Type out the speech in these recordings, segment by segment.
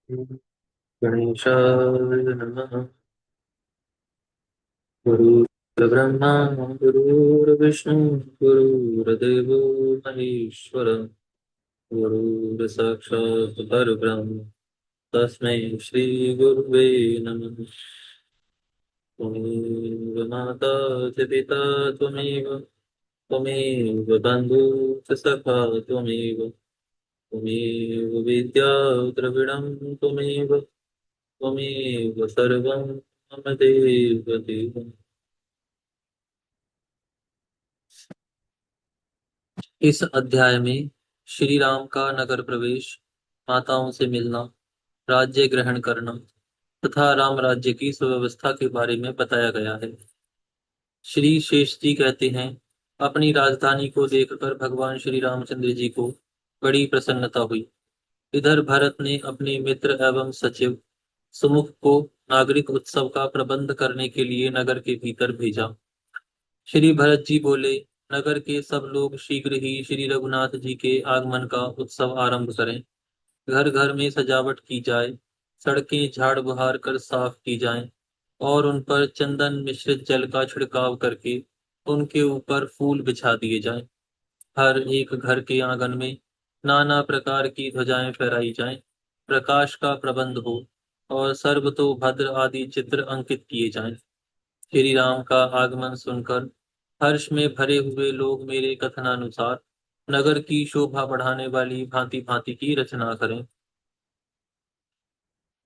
गणेशाय नमः। गुरुर्ब्रह्मा गुरुर्विष्णु गुरुर्देवो महेश्वर गुरुर्साक्षात् परब्रह्म तस्मै श्री गुरुवे नमः। त्वमेव माता च पिता त्वमेव त्वमेव बन्धुः च सखा त्वमेव त्वमेव विद्या द्रविणं त्वमेव त्वमेव सर्वं मम देव देव। इस अध्याय में श्री राम का नगर प्रवेश, माताओं से मिलना, राज्य ग्रहण करना तथा राम राज्य की सुव्यवस्था के बारे में बताया गया है। श्री शेष जी कहते हैं, अपनी राजधानी को देखकर भगवान श्री रामचंद्र जी को बड़ी प्रसन्नता हुई। इधर भरत ने अपने मित्र एवं सचिव सुमुख को नागरिक उत्सव का प्रबंध करने के लिए नगर के भीतर भेजा। श्री भरत जी बोले, नगर के सब लोग शीघ्र ही श्री रघुनाथ जी के आगमन का उत्सव आरंभ करें। घर घर में सजावट की जाए, सड़कें झाड़ बहार कर साफ की जाएं और उन पर चंदन मिश्रित जल का छिड़काव करके उनके ऊपर फूल बिछा दिए जाएं। हर एक घर के आंगन में नाना प्रकार की ध्वजाएं फहराई जाएं, प्रकाश का प्रबंध हो और सर्वतोभद्र आदि चित्र अंकित किए जाएं। श्री राम का आगमन सुनकर हर्ष में भरे हुए लोग मेरे कथनानुसार नगर की शोभा बढ़ाने वाली भांति भांति की रचना करें।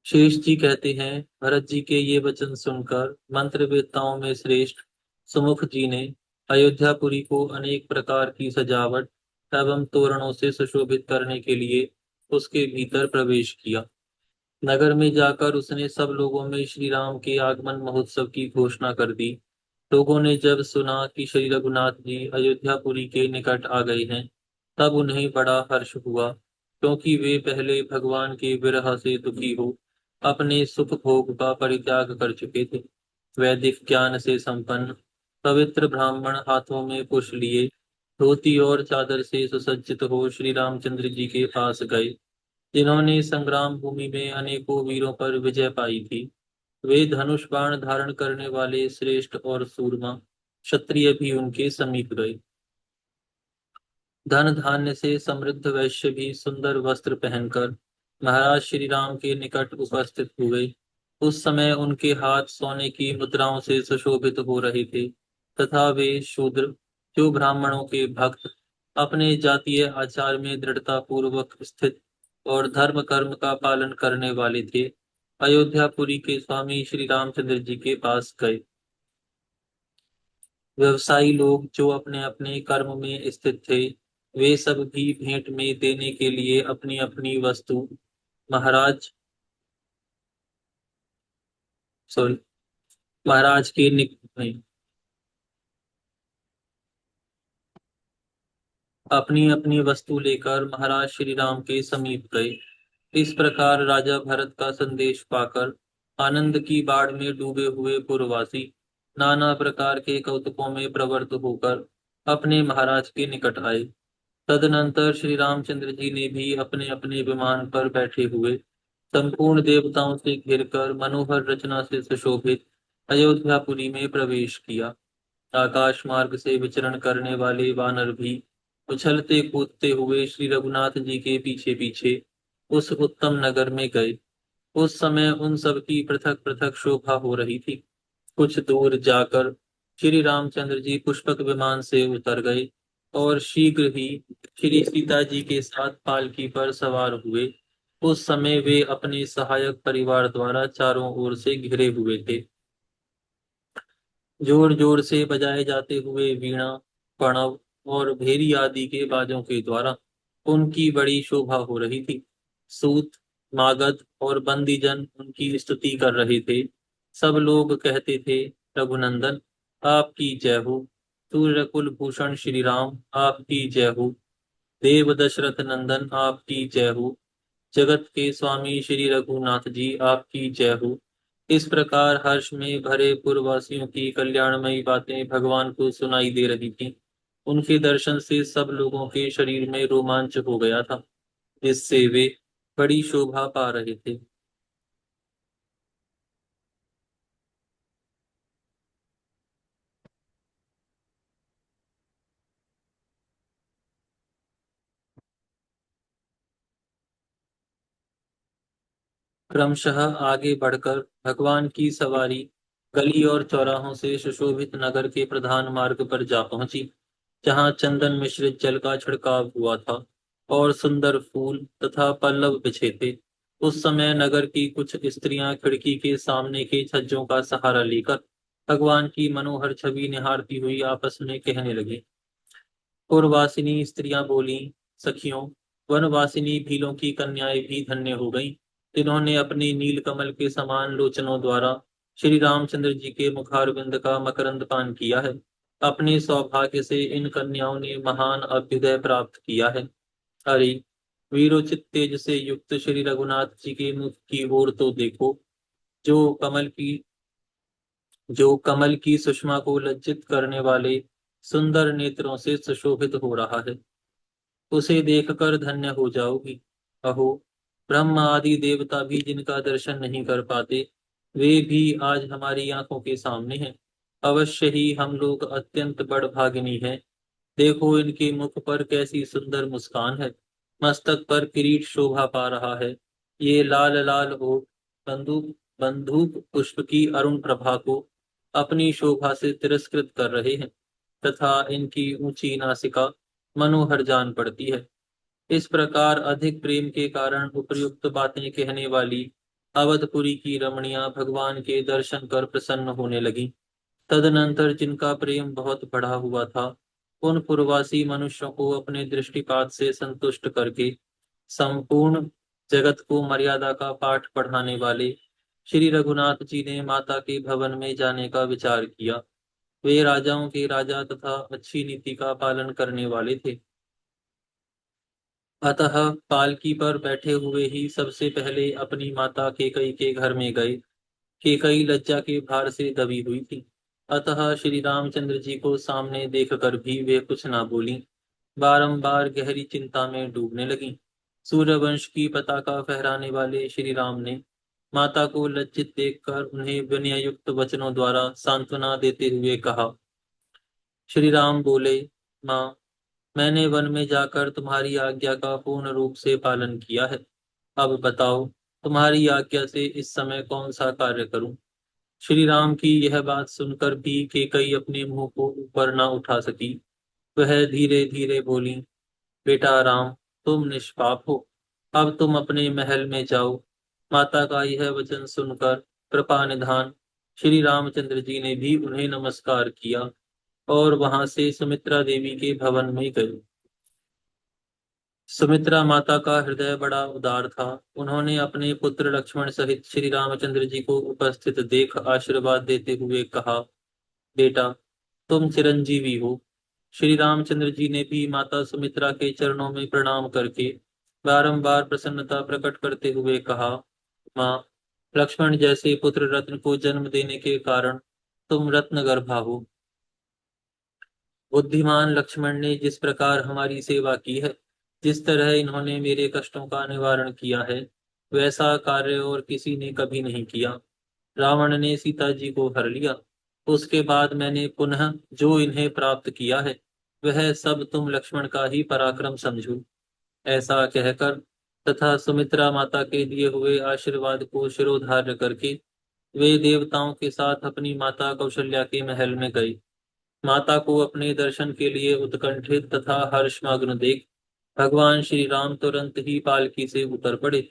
शेष जी कहते हैं, भरत जी के ये वचन सुनकर मंत्रवेत्ताओं में श्रेष्ठ सुमुख जी ने अयोध्यापुरी को अनेक प्रकार की सजावट एवं तोरणों से सुशोभित करने के लिए उसके भीतर प्रवेश किया। नगर में जाकर उसने सब लोगों में श्री राम के आगमन महोत्सव की घोषणा कर दी। लोगों ने जब सुना कि श्री रघुनाथ जी अयोध्यापुरी के निकट आ गए हैं, तब उन्हें बड़ा हर्ष हुआ, क्योंकि वे पहले भगवान के विरह से दुखी हो अपने सुख भोग का परित्याग कर चुके थे। वैदिक ज्ञान से संपन्न पवित्र ब्राह्मण हाथों में पुष्प लिए धोती और चादर से सुसज्जित हो श्री रामचंद्र जी के पास गए, जिन्होंने संग्राम भूमि में अनेकों वीरों पर विजय पाई थी। वे धनुष बाण धारण करने वाले श्रेष्ठ और सूरमा क्षत्रिय भी उनके समीप गए। धन धान्य से समृद्ध वैश्य भी सुंदर वस्त्र पहनकर महाराज श्री राम के निकट उपस्थित हुए। उस समय उनके हाथ सोने की मुद्राओं से सुशोभित हो रहे थे तथा वे शूद्र, जो ब्राह्मणों के भक्त, अपने जातीय आचार में दृढ़ता पूर्वक स्थित और धर्म कर्म का पालन करने वाले थे, अयोध्यापुरी के स्वामी श्री रामचंद्र जी के पास गए। व्यवसायी लोग जो अपने अपने कर्म में स्थित थे, वे सब भी भेंट में देने के लिए अपनी अपनी वस्तु महाराज सॉरी महाराज के निक नहीं, अपनी अपनी वस्तु लेकर महाराज श्री राम के समीप गए। इस प्रकार राजा भरत का संदेश पाकर आनंद की बाढ़ में डूबे हुए पुरवासी नाना प्रकार के कौतुकों में प्रवृत्त होकर अपने महाराज के निकट आए। तदनंतर श्री रामचंद्र जी ने भी अपने अपने विमान पर बैठे हुए संपूर्ण देवताओं से घिरकर मनोहर रचना से सुशोभित अयोध्यापुरी में प्रवेश किया। आकाश मार्ग से विचरण करने वाले वानर भी उछलते कूदते हुए श्री रघुनाथ जी के पीछे पीछे उस उत्तम नगर में गए। उस समय उन सब की पृथक पृथक शोभा हो रही थी। कुछ दूर जाकर श्री रामचंद्र जी पुष्पक विमान से उतर गए और शीघ्र ही श्री सीता जी के साथ पालकी पर सवार हुए। उस समय वे अपने सहायक परिवार द्वारा चारों ओर से घिरे हुए थे। जोर जोर से बजाए जाते हुए वीणा, प्रणव और भेरी आदि के बाजों के द्वारा उनकी बड़ी शोभा हो रही थी। सूत, मागध और बंदीजन उनकी स्तुति कर रहे थे। सब लोग कहते थे, रघुनंदन आपकी जय हो, सूर्य कुल भूषण श्री राम आपकी जय हो, देव दशरथ नंदन आपकी जय हो, जगत के स्वामी श्री रघुनाथ जी आपकी जय हो। इस प्रकार हर्ष में भरे पूर्ववासियों की कल्याणमयी बातें भगवान को सुनाई दे रही थीं। उनके दर्शन से सब लोगों के शरीर में रोमांच हो गया था, जिससे वे बड़ी शोभा पा रहे थे। क्रमशः आगे बढ़कर भगवान की सवारी गली और चौराहों से सुशोभित नगर के प्रधान मार्ग पर जा पहुंची, जहां चंदन मिश्रित जल का छिड़काव हुआ था और सुंदर फूल तथा पल्लव बिछे थे। उस समय नगर की कुछ स्त्रियां खिड़की के सामने के छज्जों का सहारा लेकर भगवान की मनोहर छवि निहारती हुई आपस में कहने लगी। पुरवासिनी स्त्रियां बोली, सखियों, वनवासिनी भीलों की कन्याएं भी धन्य हो गईं, जिन्होंने अपने नीलकमल के समान लोचनों द्वारा श्री रामचंद्र जी के मुखारविंद का मकरंद पान किया है। अपने सौभाग्य से इन कन्याओं ने महान अभ्युदय प्राप्त किया है। अरे, वीरोचित तेज से युक्त श्री रघुनाथ जी के मुख की ओर तो देखो, जो कमल की जो कमल की सुषमा को लज्जित करने वाले सुंदर नेत्रों से सुशोभित हो रहा है। उसे देखकर धन्य हो जाओगी। अहो, ब्रह्म आदि देवता भी जिनका दर्शन नहीं कर पाते, वे भी आज हमारी आंखों के सामने हैं। अवश्य ही हम लोग अत्यंत बड़भागिनी हैं। देखो, इनके मुख पर कैसी सुंदर मुस्कान है। मस्तक पर किरीट शोभा पा रहा है। ये लाल लाल होठ बंदूक बंदूक पुष्प की अरुण प्रभा को अपनी शोभा से तिरस्कृत कर रहे हैं, तथा इनकी ऊंची नासिका मनोहर जान पड़ती है। इस प्रकार अधिक प्रेम के कारण उपयुक्त बातें कहने वाली अवधपुरी की रमणियां भगवान के दर्शन कर प्रसन्न होने लगी। तदनंतर जिनका प्रेम बहुत बढ़ा हुआ था, उन पूर्ववासी मनुष्यों को अपने दृष्टिपात से संतुष्ट करके संपूर्ण जगत को मर्यादा का पाठ पढ़ाने वाले श्री रघुनाथ जी ने माता के भवन में जाने का विचार किया। वे राजाओं के राजा तथा अच्छी नीति का पालन करने वाले थे। अतः पालकी पर बैठे हुए ही सबसे पहले अपनी माता केकई के घर में गए। केकई लज्जा के भार से दबी हुई थी, अतः श्री रामचंद्र जी को सामने देखकर भी वे कुछ ना बोली, बारंबार गहरी चिंता में डूबने लगी। सूर्यवंश की पताका फहराने वाले श्री राम ने माता को लज्जित देखकर उन्हें विनययुक्त वचनों द्वारा सांत्वना देते हुए कहा। श्री राम बोले, माँ, मैंने वन में जाकर तुम्हारी आज्ञा का पूर्ण रूप से पालन किया है। अब बताओ, तुम्हारी आज्ञा से इस समय कौन सा कार्य करूं? श्री राम की यह बात सुनकर भी केकई अपने मुंह को ऊपर न उठा सकी। वह धीरे धीरे बोली, बेटा राम, तुम निष्पाप हो। अब तुम अपने महल में जाओ। माता का यह वचन सुनकर कृपा निधान श्री रामचंद्र जी ने भी उन्हें नमस्कार किया और वहां से सुमित्रा देवी के भवन में गए। सुमित्रा माता का हृदय बड़ा उदार था। उन्होंने अपने पुत्र लक्ष्मण सहित श्री रामचंद्र जी को उपस्थित देख आशीर्वाद देते हुए कहा, बेटा, तुम चिरंजीवी हो। श्री रामचंद्र जी ने भी माता सुमित्रा के चरणों में प्रणाम करके बारंबार प्रसन्नता प्रकट करते हुए कहा, माँ, लक्ष्मण जैसे पुत्र रत्न को जन्म देने के कारण तुम रत्न गर्भा हो। बुद्धिमान लक्ष्मण ने जिस प्रकार हमारी सेवा की है, जिस तरह इन्होंने मेरे कष्टों का निवारण किया है, वैसा कार्य और किसी ने कभी नहीं किया। रावण ने सीता जी को हर लिया, उसके बाद मैंने पुनः जो इन्हें प्राप्त किया है, वह सब तुम लक्ष्मण का ही पराक्रम समझो। ऐसा कहकर तथा सुमित्रा माता के दिए हुए आशीर्वाद को शिरोधार्य करके वे देवताओं के साथ अपनी माता कौशल्या के महल में गए। माता को अपने दर्शन के लिए उत्कंठित तथा हर्षमग्न देख भगवान श्री राम तुरंत ही पालकी से उतर पड़े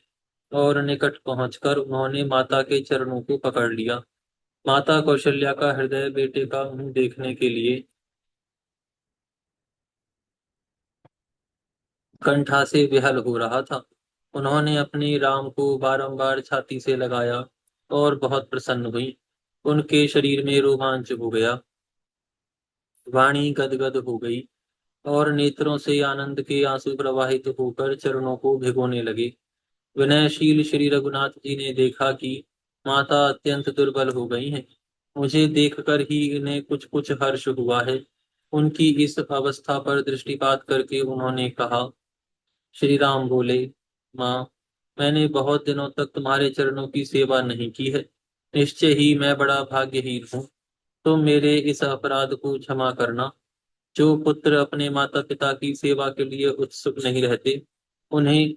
और निकट पहुंचकर उन्होंने माता के चरणों को पकड़ लिया। माता कौशल्या का हृदय बेटे का मुंह देखने के लिए कंठा से विहल हो रहा था। उन्होंने अपने राम को बारंबार छाती से लगाया और बहुत प्रसन्न हुई। उनके शरीर में रोमांच हो गया, वाणी गदगद हो गई और नेत्रों से आनंद के आंसू प्रवाहित होकर चरणों को भिगोने लगे। विनयशील श्री रघुनाथ जी ने देखा कि माता अत्यंत दुर्बल हो गई हैं। मुझे देखकर ही इन्हें कुछ कुछ हर्ष हुआ है। उनकी इस अवस्था पर दृष्टिपात करके उन्होंने कहा। श्री राम बोले, माँ, मैंने बहुत दिनों तक तुम्हारे चरणों की सेवा नहीं की है। निश्चय ही मैं बड़ा भाग्यहीन हूँ। तुम मेरे इस अपराध को क्षमा करना। जो पुत्र अपने माता पिता की सेवा के लिए उत्सुक नहीं रहते, उन्हें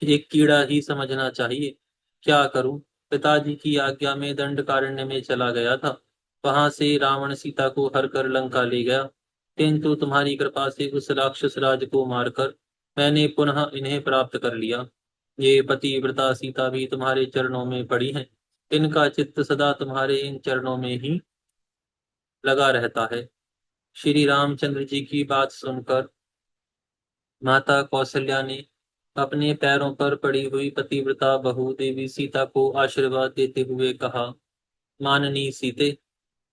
एक कीड़ा ही समझना चाहिए। क्या करूं? पिताजी की आज्ञा में दंडकारण्य में चला गया था। वहां से रावण सीता को हर कर लंका ले गया, किंतु तुम्हारी कृपा से उस राक्षस राज को मारकर मैंने पुनः इन्हें प्राप्त कर लिया। ये पतिव्रता सीता भी तुम्हारे चरणों में पड़ी हैं। इनका चित्त सदा तुम्हारे इन चरणों में ही लगा रहता है। श्री रामचंद्र जी की बात सुनकर माता कौशल्या ने अपने पैरों पर पड़ी हुई पतिव्रता बहू देवी सीता को आशीर्वाद देते हुए कहा, माननी सीते,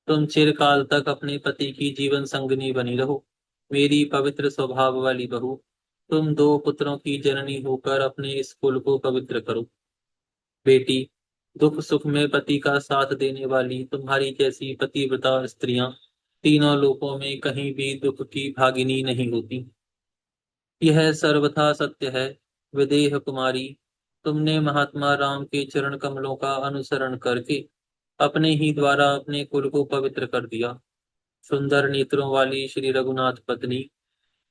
तुम चिरकाल तक अपने पति की जीवन संगनी बनी रहो। मेरी पवित्र स्वभाव वाली बहू, तुम दो पुत्रों की जननी होकर अपने इस कुल को पवित्र करो। बेटी, दुख सुख में पति का साथ देने वाली तुम्हारी जैसी पतिव्रता स्त्रियां तीनों लोकों में कहीं भी दुख की भागिनी नहीं होती। यह सर्वथा सत्य है। विदेह कुमारी, तुमने महात्मा राम के चरण कमलों का अनुसरण करके अपने ही द्वारा अपने कुल को पवित्र कर दिया। सुंदर नेत्रों वाली श्री रघुनाथ पत्नी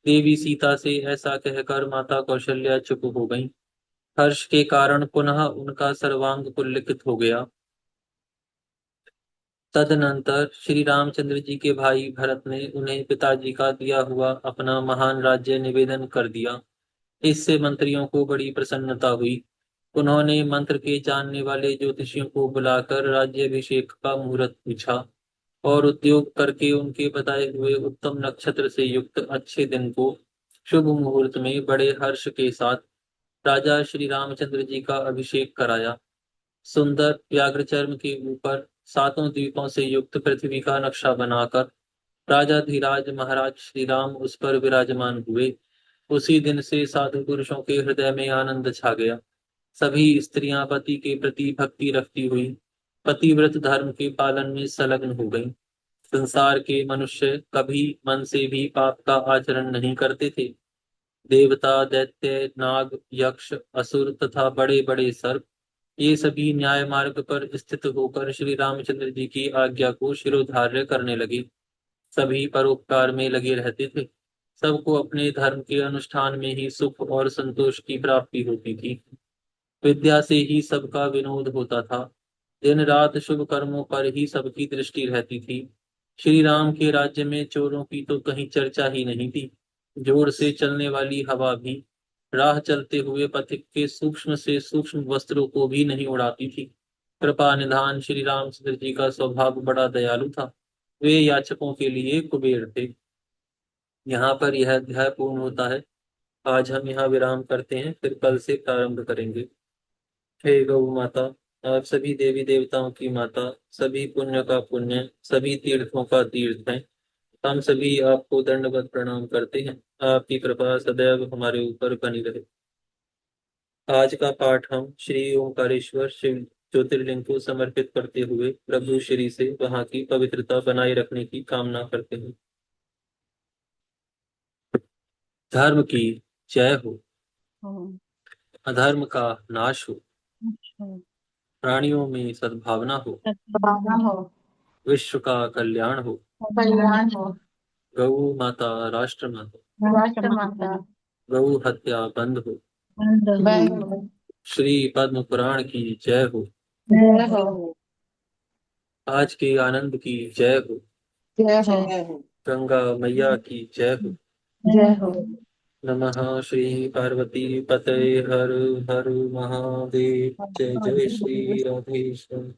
देवी सीता से ऐसा कहकर माता कौशल्या चुप हो गईं। हर्ष के कारण पुनः उनका सर्वांग पुलकित हो गया। तदनंतर श्री रामचंद्र जी के भाई भरत ने उन्हें पिताजी का दिया हुआ अपना महान राज्य निवेदन कर दिया। इससे मंत्रियों को बड़ी प्रसन्नता हुई। उन्होंने मंत्र के जानने वाले ज्योतिषियों को बुलाकर राज्याभिषेक का मुहूर्त पूछा और उद्योग करके उनके बताए हुए उत्तम नक्षत्र से युक्त अच्छे दिन को शुभ मुहूर्त में बड़े हर्ष के साथ राजा श्री रामचंद्र जी का अभिषेक कराया। सुंदर व्याघ्र चर्म के ऊपर सातों द्वीपों से युक्त पृथ्वी का नक्शा बनाकर राजा धीराज महाराज श्री राम उस पर विराजमान हुए। उसी दिन से साधु पुरुषों के हृदय में आनंद छा गया। सभी स्त्रियां पति के प्रति भक्ति रखती हुई पतिव्रत धर्म के पालन में संलग्न हो गईं। संसार के मनुष्य कभी मन से भी पाप का आचरण नहीं करते थे। देवता, दैत्य, नाग, यक्ष, असुर तथा बड़े बड़े सर्प, ये सभी न्याय मार्ग पर स्थित होकर श्री रामचंद्र जी की आज्ञा को शिरोधार्य करने लगे। सभी परोपकार में लगे रहते थे। सबको अपने धर्म के अनुष्ठान में ही सुख और संतोष की प्राप्ति होती थी। विद्या से ही सबका विनोद होता था। दिन रात शुभ कर्मों पर ही सबकी दृष्टि रहती थी। श्री राम के राज्य में चोरों की तो कहीं चर्चा ही नहीं थी। जोर से चलने वाली हवा भी राह चलते हुए पथिक के सूक्ष्म से सूक्ष्म वस्त्रों को भी नहीं उड़ाती थी। कृपा निधान श्री रामचंद्र जी का स्वभाव बड़ा दयालु था। वे याचकों के लिए कुबेर थे। यहाँ पर यह अध्याय पूर्ण होता है। आज हम यहाँ विराम करते हैं, फिर कल से प्रारंभ करेंगे। हे गौ माता, आप सभी देवी देवताओं की माता, सभी पुण्य का पुण्य, सभी तीर्थों का तीर्थ है। हम सभी आपको दंडवत प्रणाम करते हैं। आपकी कृपा सदैव हमारे ऊपर बनी रहे। आज का पाठ हम श्री ओंकारेश्वर शिव ज्योतिर्लिंग को समर्पित करते हुए प्रभु श्री से वहां की पवित्रता बनाए रखने की कामना करते हैं। धर्म की जय हो, हाँ, अधर्म का नाश हो, अच्छा। प्राणियों में सद्भावना हो, सद्भावना हो, विश्व का कल्याण हो। कल्याण हो, गौ माता राष्ट्र माता, राष्ट्र माता गौ हत्या बंद हो। बंद हो, श्री पद्म पुराण की जय हो। जय हो, आज के आनंद की जय हो। जय हो, गंगा मैया की जय हो। जय हो। नमः श्री पार्वती पतये हर हर महादेव। जय जय श्री राधेश्वर।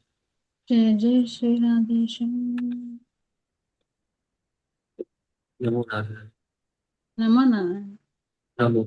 जय जय श्री राधेश्याम। नमो नारायण। नमो नारायण। नमो